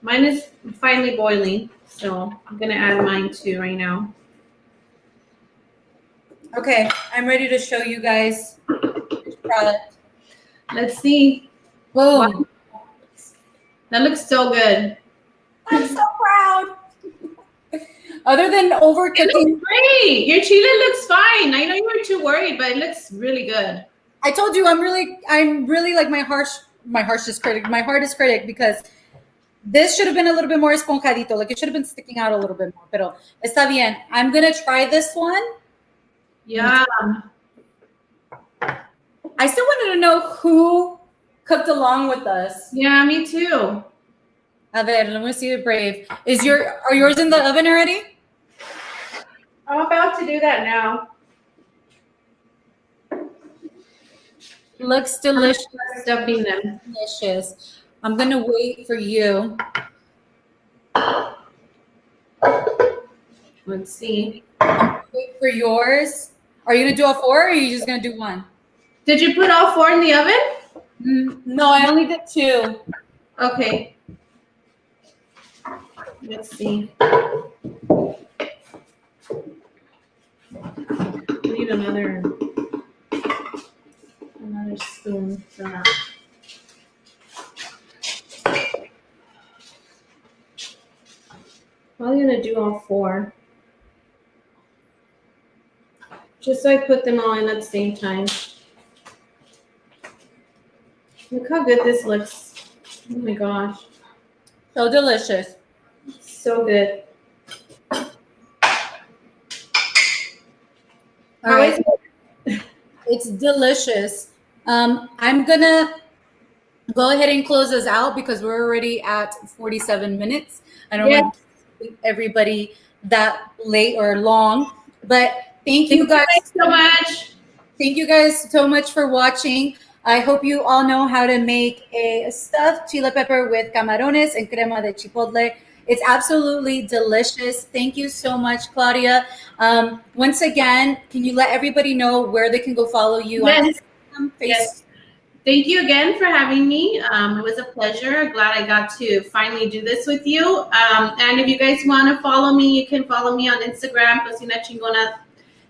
[SPEAKER 2] Mine is finally boiling, so I'm going to add mine too right now.
[SPEAKER 1] Okay, I'm ready to show you guys this product.
[SPEAKER 2] Let's see.
[SPEAKER 1] Boom.
[SPEAKER 2] Wow. That looks so good.
[SPEAKER 1] I'm so proud. Other than overcooking.
[SPEAKER 2] It looks great. Your chile looks fine. I know you were too worried, but it looks really good.
[SPEAKER 1] I told you I'm really like my hardest critic because this should have been a little bit more esponjadito. Like it should have been sticking out a little bit more. Pero está bien. I'm gonna try this one.
[SPEAKER 2] Yeah.
[SPEAKER 1] I still wanted to know who cooked along with us.
[SPEAKER 2] Yeah, me too.
[SPEAKER 1] A ver, let me see the brave. Are yours in the oven already?
[SPEAKER 2] I'm about to do that now.
[SPEAKER 1] Looks delicious.
[SPEAKER 2] Stuffing them.
[SPEAKER 1] Delicious. I'm gonna wait for you.
[SPEAKER 2] Let's see.
[SPEAKER 1] Wait for yours. Are you gonna do all 4 or are you just gonna do 1?
[SPEAKER 2] Did you put all 4 in the oven?
[SPEAKER 1] No, I only did 2.
[SPEAKER 2] Okay. Let's see. Need another spoon for that. Probably gonna do all 4. Just so I put them all in at the same time. Look how good this looks. Oh my gosh.
[SPEAKER 1] So delicious.
[SPEAKER 2] So good.
[SPEAKER 1] All right. It's delicious. I'm gonna go ahead and close us out because we're already at 47 minutes. I don't want to keep everybody that late or long, but thank you guys
[SPEAKER 2] so much.
[SPEAKER 1] Thank you guys so much for watching. I hope you all know how to make a stuffed chile pepper with camarones and crema de chipotle. It's absolutely delicious. Thank you so much, Claudia. Once again, can you let everybody know where they can go follow you on Instagram, Facebook?
[SPEAKER 2] Yes. Thank you again for having me. It was a pleasure. Glad I got to finally do this with you. And if you guys want to follow me, you can follow me on Instagram, Cocina Chingona,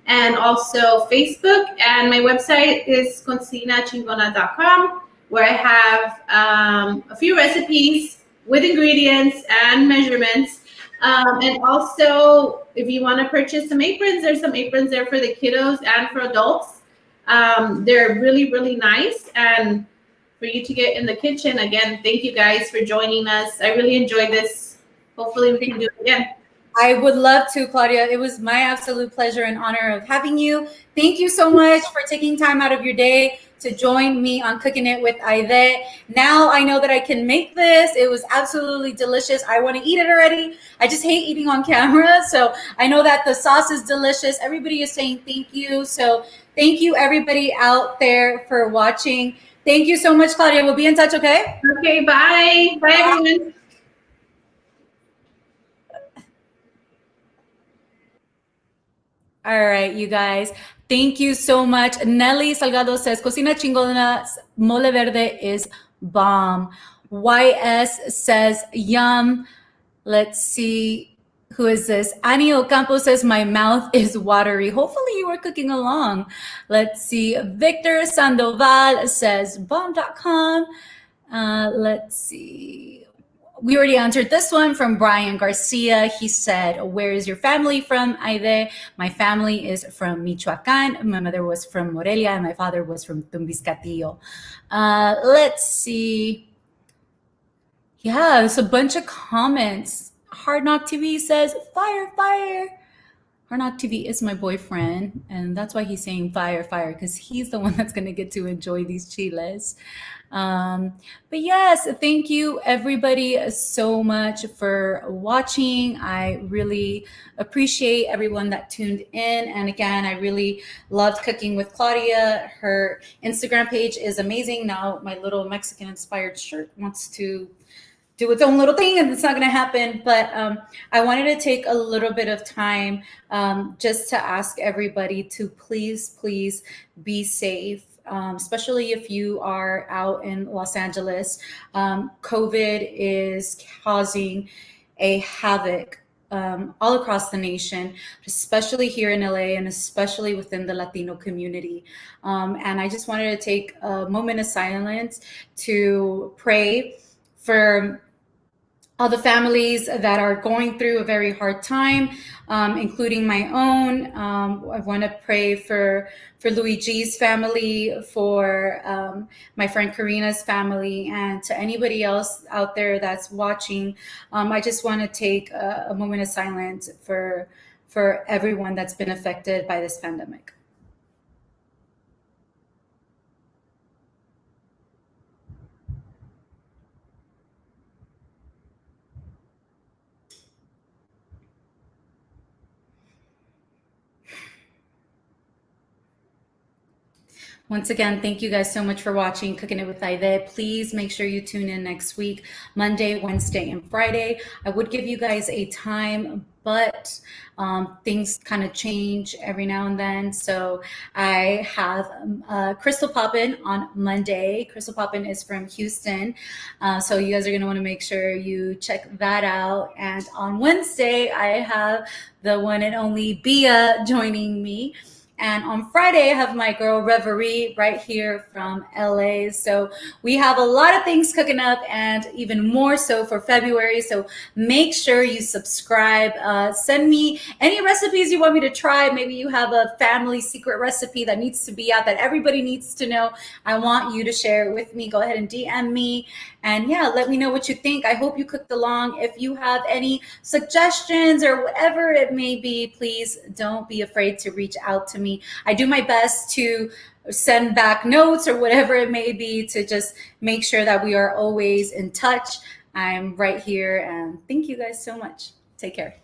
[SPEAKER 2] and also Facebook. And my website is cocinachingona.com, where I have a few recipes with ingredients and measurements. And also, if you want to purchase some aprons, there's some aprons there for the kiddos and for adults. They're really, really nice. And for you to get in the kitchen, again, thank you guys for joining us. I really enjoyed this. Hopefully we can do it again.
[SPEAKER 1] I would love to, Claudia. It was my absolute pleasure and honor of having you. Thank you so much for taking time out of your day to join me on Cooking It with Ayydé. Now I know that I can make this. It was absolutely delicious. I want to eat it already. I just hate eating on camera. So I know that the sauce is delicious. Everybody is saying thank you. So thank you, everybody out there, for watching. Thank you so much, Claudia. We'll be in touch, okay?
[SPEAKER 2] Okay, bye. Bye, everyone.
[SPEAKER 1] All right, you guys. Thank you so much. Nelly Salgado says, Cocina Chingona's mole verde is bomb. YS says, yum. Let's see. Who is this? Annie Ocampo says, my mouth is watery. Hopefully you were cooking along. Let's see. Victor Sandoval says, bomb.com. Let's see. We already answered this one from Brian Garcia. He said, where is your family from, Ayydé? My family is from Michoacán. My mother was from Morelia, and my father was from Tumbiscatillo. Let's see. Yeah, there's a bunch of comments. Hard Knock TV says, fire, fire. Harnok TV is my boyfriend, and that's why he's saying fire, fire, because he's the one that's going to get to enjoy these chiles. But yes, thank you everybody so much for watching. I really appreciate everyone that tuned in. And again, I really loved cooking with Claudia. Her Instagram page is amazing. Now my little Mexican inspired shirt wants to do its own little thing and it's not going to happen. But I wanted to take a little bit of time just to ask everybody to please be safe, especially if you are out in Los Angeles. COVID is causing a havoc all across the nation, especially here in LA and especially within the Latino community. And I just wanted to take a moment of silence to pray for all the families that are going through a very hard time, including my own. I want to pray for Luigi's family, for my friend Karina's family, and to anybody else out there that's watching. I just want to take a moment of silence for everyone that's been affected by this pandemic. Once again, thank you guys so much for watching Cooking It with Ayydé. Please make sure you tune in next week, Monday, Wednesday, and Friday. I would give you guys a time, but things kind of change every now and then. So I have Crystal Poppin on Monday. Crystal Poppin is from Houston. So you guys are going to want to make sure you check that out. And on Wednesday, I have the one and only Bia joining me. And on Friday, I have my girl Reverie right here from LA. So we have a lot of things cooking up and even more so for February. So make sure you subscribe. Send me any recipes you want me to try. Maybe you have a family secret recipe that needs to be out that everybody needs to know. I want you to share it with me. Go ahead and DM me. And yeah, let me know what you think. I hope you cooked along. If you have any suggestions or whatever it may be, please don't be afraid to reach out to me. I do my best to send back notes or whatever it may be to just make sure that we are always in touch. I'm right here, and thank you guys so much. Take care.